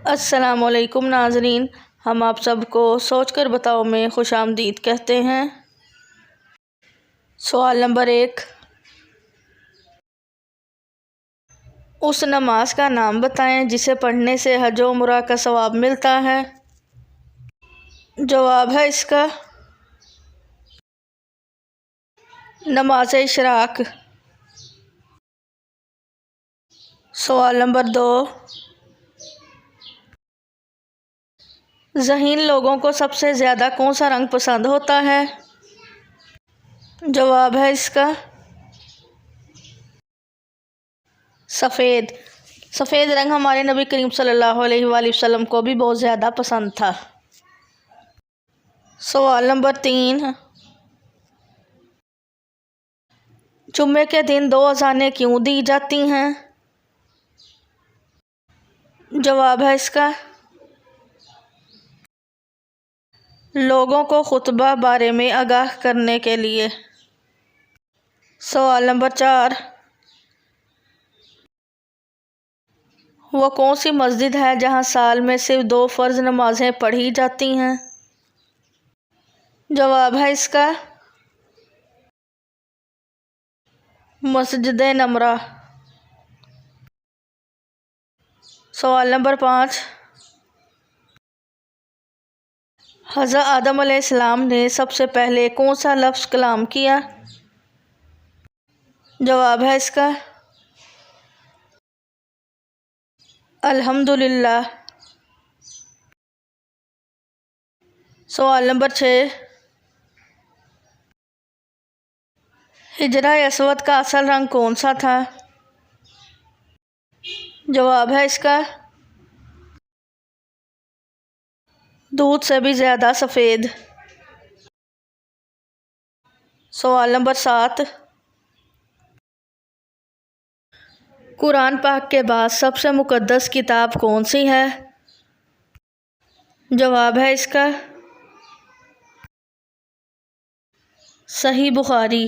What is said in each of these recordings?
السلام علیکم ناظرین، ہم آپ سب کو سوچ کر بتاؤ میں خوش آمدید کہتے ہیں۔ سوال نمبر 1، اس نماز کا نام بتائیں جسے پڑھنے سے حج و عمرہ کا ثواب ملتا ہے۔ جواب ہے اس کا نماز اشراق۔ سوال نمبر 2، ذہین لوگوں کو سب سے زیادہ کون سا رنگ پسند ہوتا ہے؟ جواب ہے اس کا سفید۔ سفید رنگ ہمارے نبی کریم صلی اللہ علیہ وآلہ وسلم کو بھی بہت زیادہ پسند تھا۔ سوال نمبر 3، جمعے کے دن 2 اذانیں کیوں دی جاتی ہیں؟ جواب ہے اس کا لوگوں کو خطبہ بارے میں آگاہ کرنے کے لیے۔ سوال نمبر 4، وہ کون سی مسجد ہے جہاں سال میں صرف 2 فرض نمازیں پڑھی جاتی ہیں؟ جواب ہے اس کا مسجد نمرہ۔ سوال نمبر 5، حضرت آدم علیہ السلام نے سب سے پہلے کون سا لفظ کلام کیا؟ جواب ہے اس کا الحمدللہ۔ سوال نمبر 6، حجرہ اسود کا اصل رنگ کون سا تھا؟ جواب ہے اس کا دودھ سے بھی زیادہ سفید۔ سوال نمبر 7، قرآن پاک کے بعد سب سے مقدس کتاب کون سی ہے؟ جواب ہے اس کا صحیح بخاری۔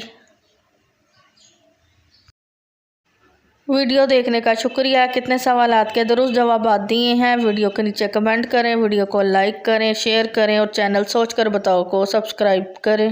ویڈیو دیکھنے کا شکریہ۔ کتنے سوالات کے درست جوابات دیے ہیں؟ ویڈیو کے نیچے کمنٹ کریں، ویڈیو کو لائک کریں، شیئر کریں اور چینل سوچ کر بتاؤ کو سبسکرائب کریں۔